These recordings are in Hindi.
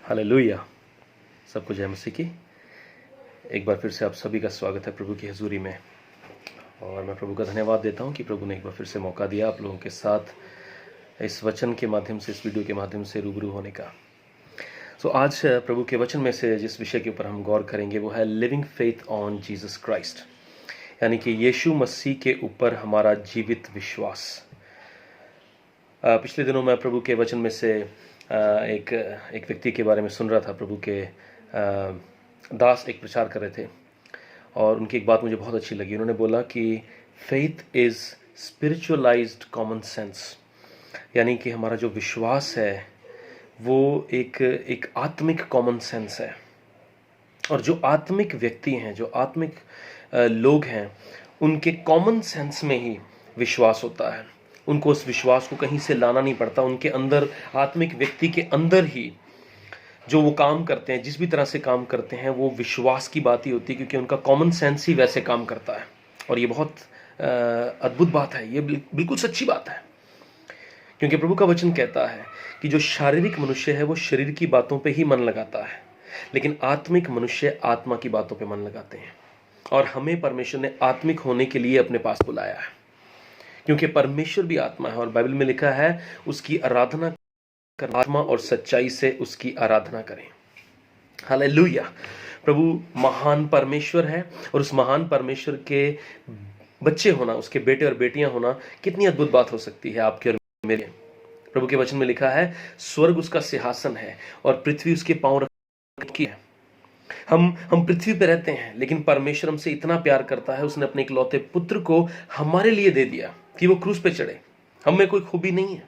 हालेलुया। सबको जय मसीह की। एक बार फिर से आप सभी का स्वागत है प्रभु की हजूरी में, और मैं प्रभु का धन्यवाद देता हूं कि प्रभु ने एक बार फिर से मौका दिया आप लोगों के साथ इस वचन के माध्यम से, इस वीडियो के माध्यम से रूबरू होने का। आज प्रभु के वचन में से जिस विषय के ऊपर हम गौर करेंगे वो है living faith on Jesus Christ, यानी कि यीशु मसीह के ऊपर हमारा जीवित विश्वास। पिछले दिनों मैं प्रभु के वचन में से एक व्यक्ति के बारे में सुन रहा था। प्रभु के दास एक प्रचार कर रहे थे और उनकी एक बात मुझे बहुत अच्छी लगी। उन्होंने बोला कि faith is spiritualised common sense, यानी कि हमारा जो विश्वास है वो एक आत्मिक कॉमन सेंस है। और जो आत्मिक व्यक्ति हैं, जो आत्मिक लोग हैं, उनके कॉमन सेंस में ही विश्वास होता है। उनको उस विश्वास को कहीं से लाना नहीं पड़ता। उनके अंदर, आत्मिक व्यक्ति के अंदर ही जो वो काम करते हैं, जिस भी तरह से काम करते हैं, वो विश्वास की बात ही होती है, क्योंकि उनका कॉमन सेंस ही वैसे काम करता है। और ये बहुत अद्भुत बात है, ये बिल्कुल सच्ची बात है, क्योंकि प्रभु का वचन कहता है कि जो शारीरिक मनुष्य है वो शरीर की बातों पे ही मन लगाता है, लेकिन आत्मिक मनुष्य आत्मा की बातों पे मन लगाते हैं। और हमें परमेश्वर ने आत्मिक होने के लिए अपने पास बुलाया है, क्योंकि परमेश्वर भी आत्मा है। और बाइबल में लिखा है उसकी आराधना कर, आत्मा और सच्चाई से उसकी आराधना करें। हालेलुया। प्रभु महान परमेश्वर है, और उस महान परमेश्वर के बच्चे होना, उसके बेटे और बेटियां होना, कितनी अद्भुत बात हो सकती है आपके और मेरे। प्रभु के वचन में लिखा है स्वर्ग उसका सिंहासन है और पृथ्वी उसके पांव रखी है। हम पृथ्वी पे रहते हैं, लेकिन परमेश्वर हमसे इतना प्यार करता है, उसने अपने इकलौते पुत्र को हमारे लिए दे दिया कि वो क्रूस पे चढ़े। हम में कोई खूबी नहीं है,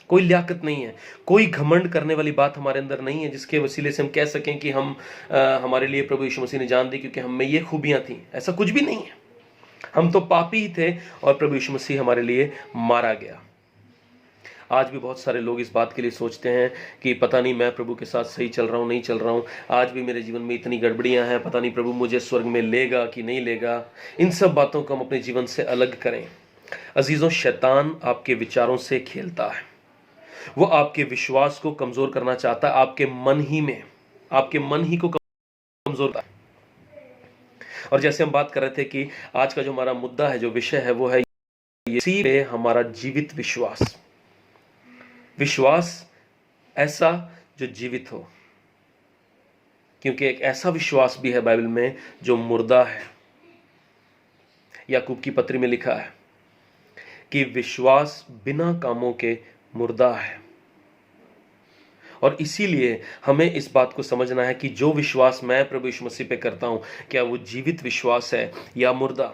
कोई लियाकत नहीं है, कोई घमंड करने वाली बात हमारे अंदर नहीं है जिसके वसीले से हम कह सकें कि हम हमारे लिए प्रभु यीशु मसीह ने जान दी क्योंकि हम में ये खूबियां थी। ऐसा कुछ भी नहीं है। हम तो पापी ही थे और प्रभु यीशु मसीह हमारे लिए मारा गया। आज भी बहुत सारे लोग इस बात के लिए सोचते हैं कि पता नहीं मैं प्रभु के साथ सही चल रहा हूँ, नहीं चल रहा हूँ, आज भी मेरे जीवन में इतनी गड़बड़ियां हैं, पता नहीं प्रभु मुझे स्वर्ग में लेगा कि नहीं लेगा। इन सब बातों को हम अपने जीवन से अलग करें। अजीजों, शैतान आपके विचारों से खेलता है। वो आपके विश्वास को कमजोर करना चाहता है, आपके मन ही को कमजोर करता है। और जैसे हम बात कर रहे थे कि आज का जो हमारा मुद्दा है, जो विषय है, वो है यीशु पे हमारा जीवित विश्वास ऐसा जो जीवित हो, क्योंकि एक ऐसा विश्वास भी है बाइबल में जो मुर्दा है। याकूब की पत्री में लिखा है कि विश्वास बिना कामों के मुर्दा है। और इसीलिए हमें इस बात को समझना है कि जो विश्वास मैं प्रभु यीशु मसीह पे करता हूं, क्या वो जीवित विश्वास है या मुर्दा।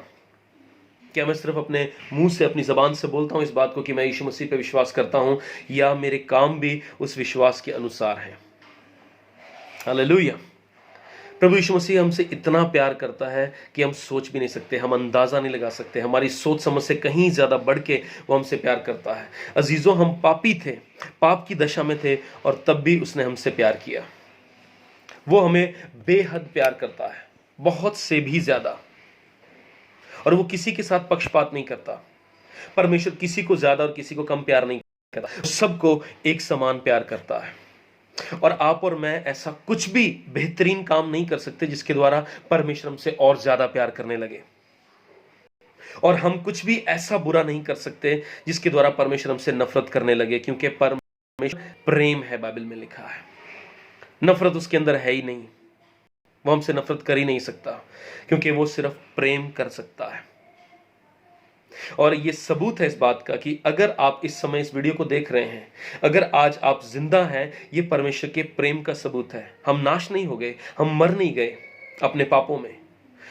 क्या मैं सिर्फ अपने मुंह से, अपनी जबान से बोलता हूं इस बात को कि मैं यीशु मसीह पे विश्वास करता हूं, या मेरे काम भी उस विश्वास के अनुसार हैं। हालेलुया। प्रभु यीशु मसीह हमसे इतना प्यार करता है कि हम सोच भी नहीं सकते, हम अंदाजा नहीं लगा सकते। हमारी सोच समझ से कहीं ज्यादा बढ़ के वो हमसे प्यार करता है। अजीजों, हम पापी थे, पाप की दशा में थे, और तब भी उसने हमसे प्यार किया। वो हमें बेहद प्यार करता है, बहुत से भी ज्यादा। और वो किसी के साथ पक्षपात नहीं करता। परमेश्वर किसी को ज्यादा और किसी को कम प्यार नहीं करता, सबको एक समान प्यार करता है। और आप और मैं ऐसा कुछ भी बेहतरीन काम नहीं कर सकते जिसके द्वारा परमेश्वर हमसे और ज्यादा प्यार करने लगे। और हम कुछ भी ऐसा बुरा नहीं कर सकते जिसके द्वारा परमेश्वर हमसे नफरत करने लगे, क्योंकि परमेश्वर प्रेम है, बाइबल में लिखा है। नफरत उसके अंदर है ही नहीं, वो हमसे नफरत कर ही नहीं सकता, क्योंकि वो सिर्फ प्रेम कर सकता है। और ये सबूत है इस बात का कि अगर आप इस समय इस वीडियो को देख रहे हैं, अगर आज आप जिंदा हैं, ये परमेश्वर के प्रेम का सबूत है। हम नाश नहीं हो गए, हम मर नहीं गए अपने पापों में।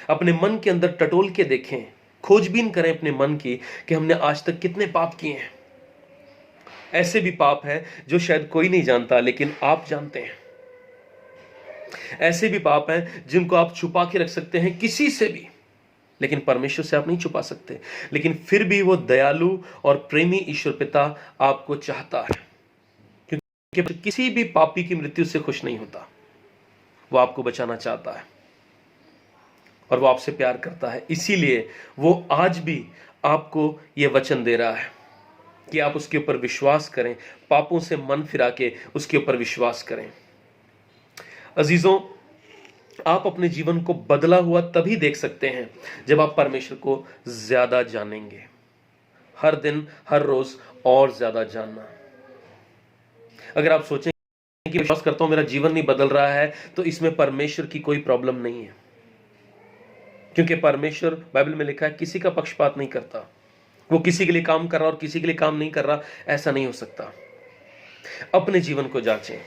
अपने मन के अंदर टटोल के देखें, खोजबीन करें अपने मन की कि हमने आज तक कितने पाप किए हैं। ऐसे भी पाप हैं जो शायद कोई नहीं जानता, लेकिन आप जानते हैं। ऐसे भी पाप हैं जिनको आप छुपा के रख सकते हैं किसी से भी, लेकिन परमेश्वर से आप नहीं छुपा सकते। लेकिन फिर भी वो दयालु और प्रेमी ईश्वर पिता आपको चाहता है, क्योंकि किसी भी पापी की मृत्यु से खुश नहीं होता। वो आपको बचाना चाहता है और वो आपसे प्यार करता है। इसीलिए वो आज भी आपको ये वचन दे रहा है कि आप उसके ऊपर विश्वास करें, पापों से मन फिरा के उसके ऊपर विश्वास करें। अजीजों, आप अपने जीवन को बदला हुआ तभी देख सकते हैं जब आप परमेश्वर को ज्यादा जानेंगे। हर दिन, हर रोज और ज्यादा जानना। अगर आप सोचें कि विश्वास करता हूं मेरा जीवन नहीं बदल रहा है, तो इसमें परमेश्वर की कोई प्रॉब्लम नहीं है, क्योंकि परमेश्वर, बाइबल में लिखा है, किसी का पक्षपात नहीं करता। वो किसी के लिए काम कर रहा और किसी के लिए काम नहीं कर रहा, ऐसा नहीं हो सकता। अपने जीवन को जांचें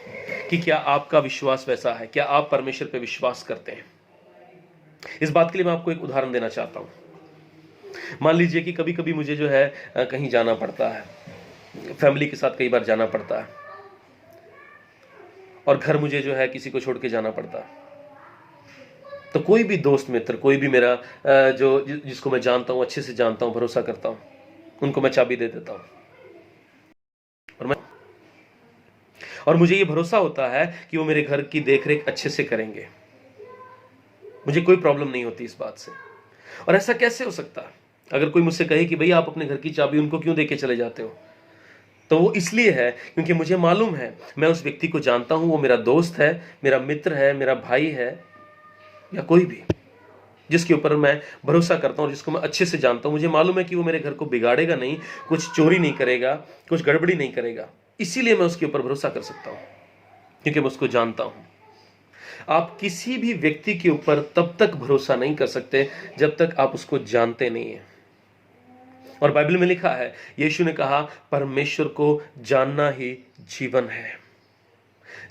कि क्या आपका विश्वास वैसा है, क्या आप परमेश्वर पे विश्वास करते हैं। इस बात के लिए मैं आपको एक उदाहरण देना चाहता हूं। मान लीजिए कि कभी कभी मुझे जो है कहीं जाना पड़ता है, फैमिली के साथ कई बार जाना पड़ता है, और घर मुझे जो है किसी को छोड़ के जाना पड़ता है। तो कोई भी दोस्त मित्र, कोई भी मेरा जिसको मैं जानता हूं, अच्छे से जानता हूं, भरोसा करता हूं, उनको मैं चाबी दे देता हूं। और मुझे ये भरोसा होता है कि वो मेरे घर की देखरेख अच्छे से करेंगे। मुझे कोई प्रॉब्लम नहीं होती इस बात से। और ऐसा कैसे हो सकता है? अगर कोई मुझसे कहे कि भैया आप अपने घर की चाबी उनको क्यों देके चले जाते हो, तो वो इसलिए है क्योंकि मुझे मालूम है, मैं उस व्यक्ति को जानता हूं, वो मेरा दोस्त है, मेरा मित्र है, मेरा भाई है, या कोई भी जिसके ऊपर मैं भरोसा करता हूं और जिसको मैं अच्छे से जानता हूं। मुझे मालूम है कि वो मेरे घर को बिगाड़ेगा नहीं, कुछ चोरी नहीं करेगा, कुछ गड़बड़ी नहीं करेगा। इसीलिए मैं उसके ऊपर भरोसा कर सकता हूं, क्योंकि मैं उसको जानता हूं। आप किसी भी व्यक्ति के ऊपर तब तक भरोसा नहीं कर सकते जब तक आप उसको जानते नहीं हैं। और बाइबल में लिखा है, यीशु ने कहा, परमेश्वर को जानना ही जीवन है।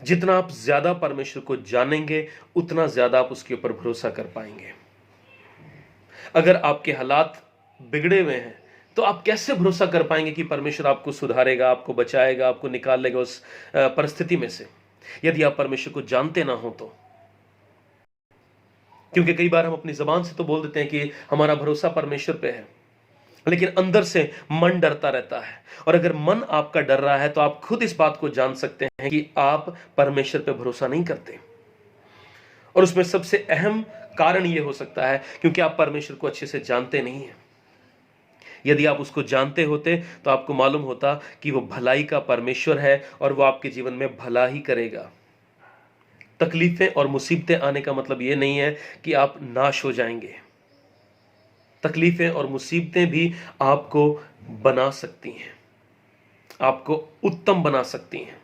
जितना आप ज्यादा परमेश्वर को जानेंगे, उतना ज्यादा आप उसके ऊपर भरोसा कर पाएंगे। अगर आपके हालात बिगड़े हुए हैं, तो आप कैसे भरोसा कर पाएंगे कि परमेश्वर आपको सुधारेगा, आपको बचाएगा, आपको निकाल लेगा उस परिस्थिति में से, यदि आप परमेश्वर को जानते ना हो तो। क्योंकि कई बार हम अपनी जबान से तो बोल देते हैं कि हमारा भरोसा परमेश्वर पे है, लेकिन अंदर से मन डरता रहता है। और अगर मन आपका डर रहा है, तो आप खुद इस बात को जान सकते हैं कि आप परमेश्वर पे भरोसा नहीं करते। और उसमें सबसे अहम कारण यह हो सकता है क्योंकि आप परमेश्वर को अच्छे से जानते नहीं हैं। यदि आप उसको जानते होते तो आपको मालूम होता कि वो भलाई का परमेश्वर है और वो आपके जीवन में भला ही करेगा। तकलीफें और मुसीबतें आने का मतलब ये नहीं है कि आप नाश हो जाएंगे। तकलीफें और मुसीबतें भी आपको बना सकती हैं, आपको उत्तम बना सकती हैं।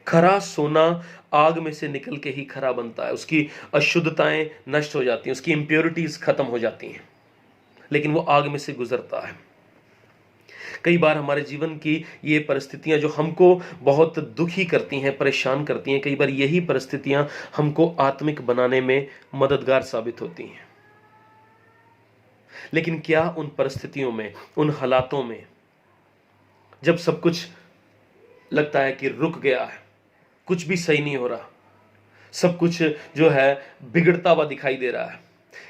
खरा सोना आग में से निकल के ही खरा बनता है, उसकी अशुद्धताएं नष्ट हो जाती हैं, उसकी इंप्योरिटीज खत्म हो जाती हैं, लेकिन वो आग में से गुजरता है। कई बार हमारे जीवन की ये परिस्थितियां जो हमको बहुत दुखी करती हैं, परेशान करती हैं, कई बार यही परिस्थितियां हमको आत्मिक बनाने में मददगार साबित होती हैं। लेकिन क्या उन परिस्थितियों में, उन हालातों में, जब सब कुछ लगता है कि रुक गया है, कुछ भी सही नहीं हो रहा, सब कुछ जो है बिगड़ता हुआ दिखाई दे रहा है,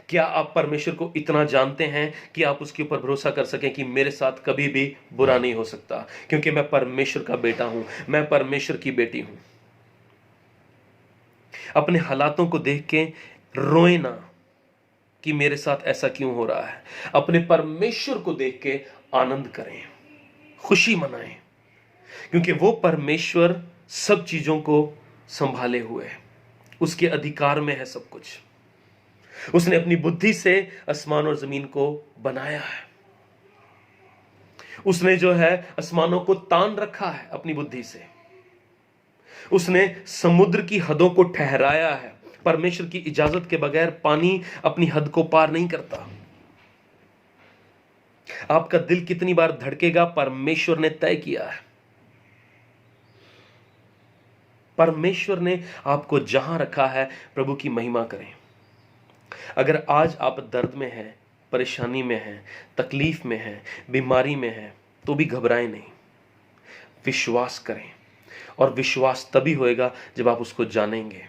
क्या आप परमेश्वर को इतना जानते हैं कि आप उसके ऊपर भरोसा कर सकें कि मेरे साथ कभी भी बुरा नहीं हो सकता, क्योंकि मैं परमेश्वर का बेटा हूं, मैं परमेश्वर की बेटी हूं। अपने हालातों को देख के रोए ना कि मेरे साथ ऐसा क्यों हो रहा है। अपने परमेश्वर को देख के आनंद करें, खुशी मनाएं, क्योंकि वो परमेश्वर सब चीजों को संभाले हुए है, उसके अधिकार में है सब कुछ। उसने अपनी बुद्धि से आसमान और जमीन को बनाया है। उसने जो है आसमानों को तान रखा है अपनी बुद्धि से। उसने समुद्र की हदों को ठहराया है। परमेश्वर की इजाजत के बगैर पानी अपनी हद को पार नहीं करता। आपका दिल कितनी बार धड़केगा, परमेश्वर ने तय किया है। परमेश्वर ने आपको जहां रखा है, प्रभु की महिमा करें। अगर आज आप दर्द में हैं, परेशानी में हैं, तकलीफ में हैं, बीमारी में हैं, तो भी घबराएं नहीं, विश्वास करें। और विश्वास तभी होएगा जब आप उसको जानेंगे।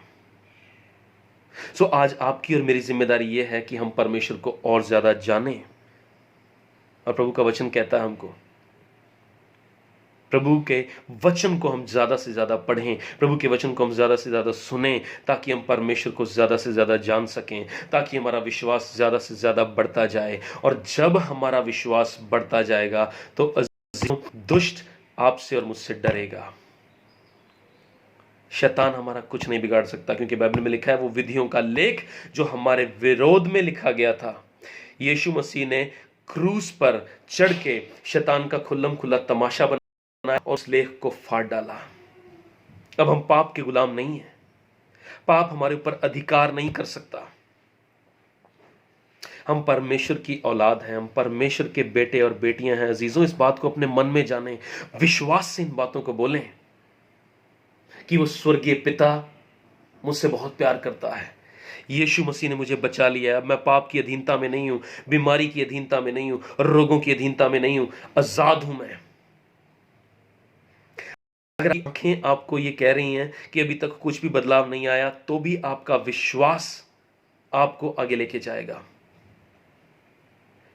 सो आज आपकी और मेरी जिम्मेदारी यह है कि हम परमेश्वर को और ज्यादा जानें। और प्रभु का वचन कहता है हमको, प्रभु के वचन को हम ज्यादा से ज्यादा पढ़ें, प्रभु के वचन को हम ज्यादा से ज्यादा सुनें, ताकि हम परमेश्वर को ज्यादा से ज्यादा जान सकें, ताकि हमारा विश्वास ज्यादा से ज्यादा बढ़ता जाए। और जब हमारा विश्वास बढ़ता जाएगा तो दुष्ट आपसे और मुझसे डरेगा, शैतान हमारा कुछ नहीं बिगाड़ सकता, क्योंकि बाइबल में लिखा है वो विधियों का लेख जो हमारे विरोध में लिखा गया था, यीशु मसीह ने क्रूस पर चढ़ के शैतान का खुल्लम खुल्ला तमाशा बनाया और उस लेख को फाड़ डाला। अब हम पाप के गुलाम नहीं हैं, पाप हमारे ऊपर अधिकार नहीं कर सकता। हम परमेश्वर की औलाद हैं, हम परमेश्वर के बेटे और बेटियां हैं। अजीजों, इस बात को अपने मन में जानें, विश्वास से इन बातों को बोलें कि वो स्वर्गीय पिता मुझसे बहुत प्यार करता है। यीशु मसीह ने मुझे बचा लिया है। अब मैं पाप की अधीनता में नहीं हूं, बीमारी की अधीनता में नहीं हूं, रोगों की अधीनता में नहीं हूं, आजाद हूं मैं। अगर आंखें आपको ये कह रही हैं कि अभी तक कुछ भी बदलाव नहीं आया, तो भी आपका विश्वास आपको आगे लेके जाएगा।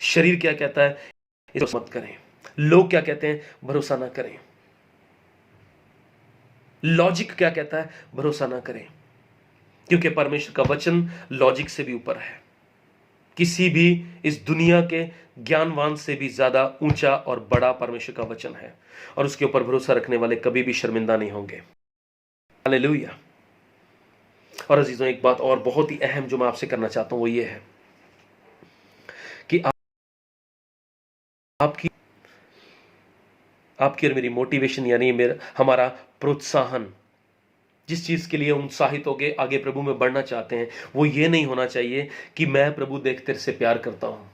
शरीर क्या कहता है, इसको मत करें। लोग क्या कहते हैं, भरोसा ना करें। लॉजिक क्या कहता है, भरोसा ना करें, क्योंकि परमेश्वर का वचन लॉजिक से भी ऊपर है। किसी भी इस दुनिया के ज्ञानवान से भी ज्यादा ऊंचा और बड़ा परमेश्वर का वचन है, और उसके ऊपर भरोसा रखने वाले कभी भी शर्मिंदा नहीं होंगे। हालेलुया। और अजीजों, एक बात और बहुत ही अहम जो मैं आपसे करना चाहता हूं वो ये है कि आपकी और मेरी मोटिवेशन, यानी हमारा प्रोत्साहन, जिस चीज के लिए हम उत्साहित होकर आगे प्रभु में बढ़ना चाहते हैं, वो ये नहीं होना चाहिए कि मैं प्रभु देख तेरे से प्यार करता हूं।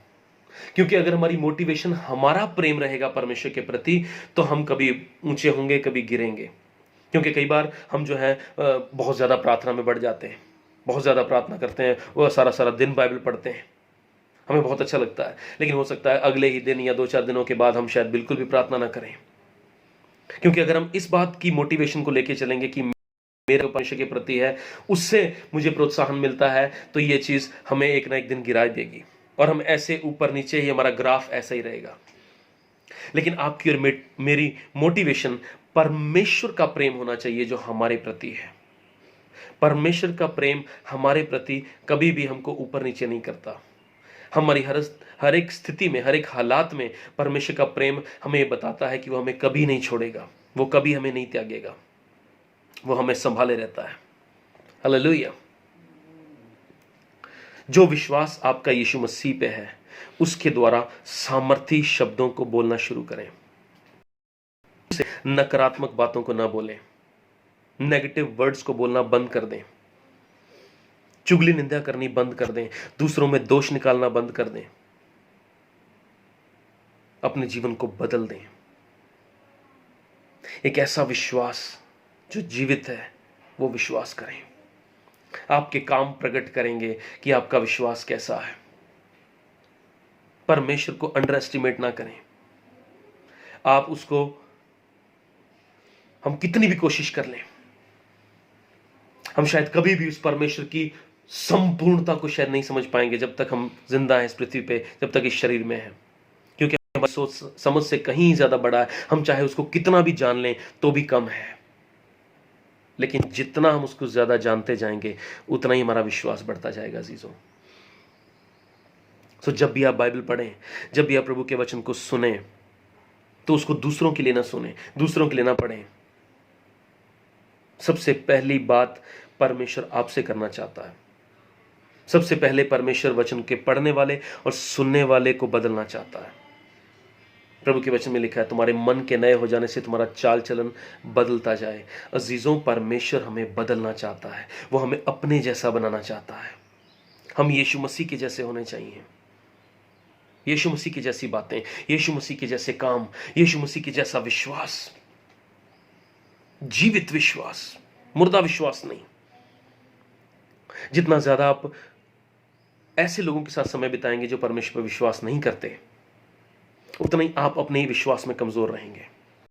क्योंकि अगर हमारी मोटिवेशन हमारा प्रेम रहेगा परमेश्वर के प्रति, तो हम कभी ऊंचे होंगे, कभी गिरेंगे। क्योंकि कई बार हम जो है बहुत ज्यादा प्रार्थना में बढ़ जाते हैं, बहुत ज्यादा प्रार्थना करते हैं, वो सारा सारा दिन बाइबल पढ़ते हैं, हमें बहुत अच्छा लगता है, लेकिन हो सकता है अगले ही दिन या 2-4 दिनों के बाद हम शायद बिल्कुल भी प्रार्थना ना करें। क्योंकि अगर हम इस बात की मोटिवेशन को लेके चलेंगे कि मेरे परमेश्वर के प्रति है, उससे मुझे प्रोत्साहन मिलता है, तो ये चीज हमें एक ना एक दिन गिरा देगी, और हम ऐसे ऊपर नीचे ही, हमारा ग्राफ ऐसा ही रहेगा। लेकिन आपकी और मेरी मोटिवेशन परमेश्वर का प्रेम होना चाहिए जो हमारे प्रति है। परमेश्वर का प्रेम हमारे प्रति कभी भी हमको ऊपर नीचे नहीं करता। हमारी हर एक स्थिति में, हर एक हालात में परमेश्वर का प्रेम हमें बताता है कि वो हमें कभी नहीं छोड़ेगा, वो कभी हमें नहीं त्यागेगा, वो हमें संभाले रहता है। हालेलुया। जो विश्वास आपका यीशु मसीह पे है, उसके द्वारा सामर्थी शब्दों को बोलना शुरू करें। नकारात्मक बातों को ना बोलें, नेगेटिव वर्ड्स को बोलना बंद कर दें, चुगली निंदा करनी बंद कर दें, दूसरों में दोष निकालना बंद कर दें, अपने जीवन को बदल दें। एक ऐसा विश्वास जो जीवित है, वो विश्वास करें। आपके काम प्रकट करेंगे कि आपका विश्वास कैसा है। परमेश्वर को अंडर एस्टिमेट ना करें। आप उसको, हम कितनी भी कोशिश कर लें, हम शायद कभी भी उस परमेश्वर की संपूर्णता को शायद नहीं समझ पाएंगे जब तक हम जिंदा हैं इस पृथ्वी पे, जब तक इस शरीर में हैं। क्योंकि हमारी सोच समझ से कहीं ज्यादा बड़ा है। हम चाहे उसको कितना भी जान लें तो भी कम है, लेकिन जितना हम उसको ज्यादा जानते जाएंगे उतना ही हमारा विश्वास बढ़ता जाएगा। अजीजों, तो जब भी आप बाइबल पढ़ें, जब भी आप प्रभु के वचन को सुने, तो उसको दूसरों के लिए ना सुने, दूसरों के लिए ना पढ़ें। सबसे पहली बात परमेश्वर आपसे करना चाहता है। सबसे पहले परमेश्वर वचन के पढ़ने वाले और सुनने वाले को बदलना चाहता है। प्रभु के वचन में लिखा है, तुम्हारे मन के नए हो जाने से तुम्हारा चाल चलन बदलता जाए। अजीजों, परमेश्वर हमें बदलना चाहता है, वो हमें अपने जैसा बनाना चाहता है। हम यीशु मसीह के जैसे होने चाहिए, यीशु मसीह की जैसी बातें, यीशु मसीह के जैसे काम, यीशु मसीह के जैसा विश्वास, जीवित विश्वास, मुर्दा विश्वास नहीं। जितना ज्यादा आप ऐसे लोगों के साथ समय बिताएंगे जो परमेश्वर पर विश्वास नहीं करते, उतना ही आप अपने ही विश्वास में कमजोर रहेंगे।